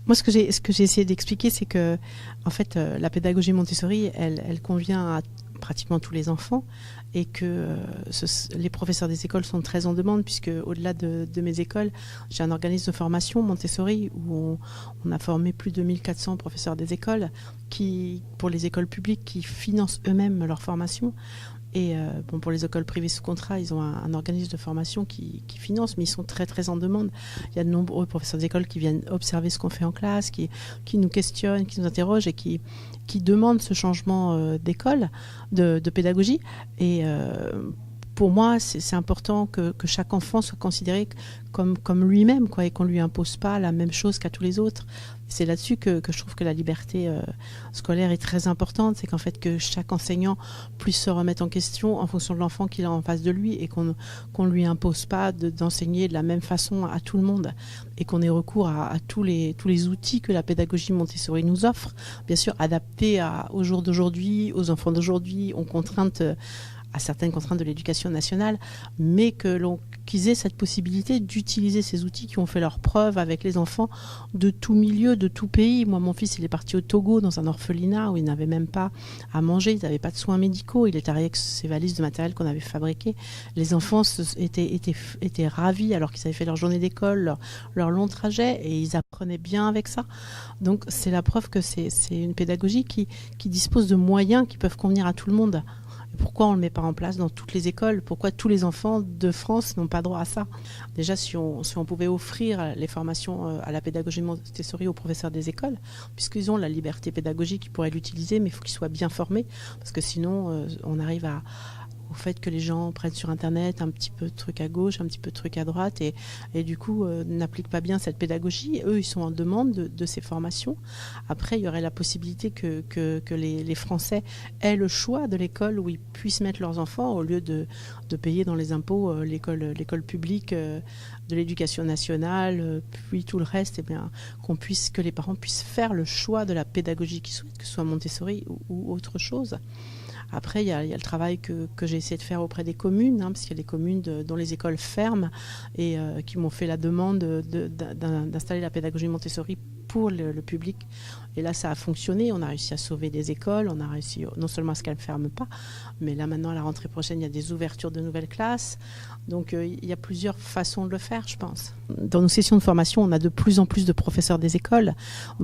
Moi, ce que j'ai essayé d'expliquer, c'est que, en fait, la pédagogie Montessori, elle convient à pratiquement tous les enfants et que les professeurs des écoles sont très en demande puisque au-delà de mes écoles, j'ai un organisme de formation Montessori où on a formé plus de 1400 professeurs des écoles pour les écoles publiques qui financent eux-mêmes leur formation. Et pour les écoles privées sous contrat, ils ont un organisme de formation qui finance, mais ils sont très très en demande. Il y a de nombreux professeurs d'école qui viennent observer ce qu'on fait en classe, qui nous questionnent, qui nous interrogent et qui demandent ce changement d'école, de pédagogie. Et pour moi, c'est important que chaque enfant soit considéré comme lui-même, et qu'on ne lui impose pas la même chose qu'à tous les autres. C'est là-dessus que je trouve que la liberté scolaire est très importante. C'est qu'en fait, que chaque enseignant puisse se remettre en question en fonction de l'enfant qu'il a en face de lui et qu'on ne lui impose pas d'enseigner de la même façon à tout le monde et qu'on ait recours à tous les outils que la pédagogie Montessori nous offre. Bien sûr, adaptés au jour d'aujourd'hui, aux enfants d'aujourd'hui, à certaines contraintes de l'éducation nationale, mais qu'ils aient cette possibilité d'utiliser ces outils qui ont fait leur preuve avec les enfants de tout milieu, de tout pays. Moi, mon fils, il est parti au Togo dans un orphelinat où il n'avait même pas à manger, ils n'avaient pas de soins médicaux, il est arrivé avec ses valises de matériel qu'on avait fabriqué. Les enfants étaient ravis alors qu'ils avaient fait leur journée d'école, leur long trajet, et ils apprenaient bien avec ça. Donc, c'est la preuve que c'est une pédagogie qui dispose de moyens qui peuvent convenir à tout le monde. Pourquoi on ne le met pas en place dans toutes les écoles? Pourquoi tous les enfants de France n'ont pas droit à ça? Déjà, si on pouvait offrir les formations à la pédagogie Montessori aux professeurs des écoles, puisqu'ils ont la liberté pédagogique, ils pourraient l'utiliser, mais il faut qu'ils soient bien formés, parce que sinon, on arrive au fait que les gens prennent sur Internet un petit peu de trucs à gauche, un petit peu de trucs à droite, et du coup n'appliquent pas bien cette pédagogie. Eux, ils sont en demande de ces formations. Après, il y aurait la possibilité que les Français aient le choix de l'école où ils puissent mettre leurs enfants au lieu de payer dans les impôts l'école publique de l'éducation nationale, puis tout le reste, que les parents puissent faire le choix de la pédagogie qu'ils souhaitent, que ce soit Montessori ou autre chose. Après, il y a le travail que j'ai essayé de faire auprès des communes, parce qu'il y a des communes dont les écoles ferment et qui m'ont fait la demande d'installer la pédagogie Montessori pour le public. Et là, ça a fonctionné. On a réussi à sauver des écoles. On a réussi non seulement à ce qu'elles ne ferment pas, mais là, maintenant, à la rentrée prochaine, il y a des ouvertures de nouvelles classes. Donc, il y a plusieurs façons de le faire, je pense. Dans nos sessions de formation, on a de plus en plus de professeurs des écoles.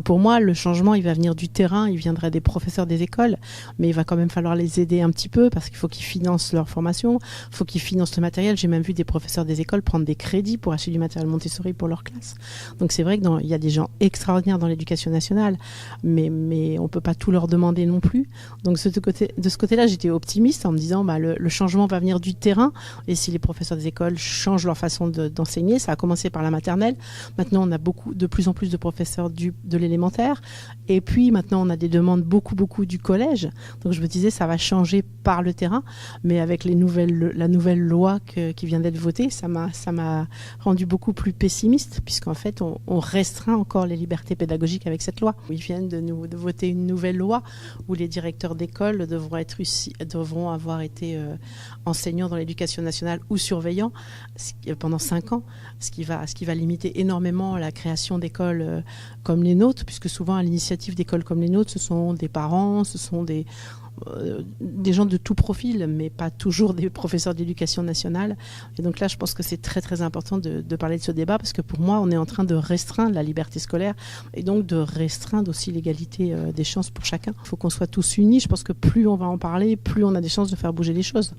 Pour moi, le changement, il va venir du terrain. Il viendrait des professeurs des écoles. Mais il va quand même falloir les aider un petit peu parce qu'il faut qu'ils financent leur formation. Il faut qu'ils financent le matériel. J'ai même vu des professeurs des écoles prendre des crédits pour acheter du matériel Montessori pour leur classe. Donc, c'est vrai qu'il y a des gens extraordinaires dans l'éducation nationale, mais on ne peut pas tout leur demander non plus. Donc de ce côté-là, j'étais optimiste en me disant le changement va venir du terrain, et si les professeurs des écoles changent leur façon d'enseigner, ça a commencé par la maternelle, maintenant on a de plus en plus de professeurs de l'élémentaire, et puis maintenant on a des demandes beaucoup du collège. Donc je me disais ça va changer par le terrain, mais avec la nouvelle loi qui vient d'être votée, ça m'a rendu beaucoup plus pessimiste, puisqu'en fait on restreint encore les libertés pédagogiques avec cette loi. Ils viennent de voter une nouvelle loi où les directeurs d'école devront avoir été enseignants dans l'éducation nationale ou surveillants pendant 5 ans, ce qui va limiter énormément la création d'écoles comme les nôtres, puisque souvent à l'initiative d'écoles comme les nôtres, ce sont des parents, ce sont des gens de tout profil, mais pas toujours des professeurs d'éducation nationale. Et donc là, je pense que c'est très très important de parler de ce débat, parce que pour moi, on est en train de restreindre la liberté scolaire et donc de restreindre aussi l'égalité des chances pour chacun. Il faut qu'on soit tous unis. Je pense que plus on va en parler, plus on a des chances de faire bouger les choses.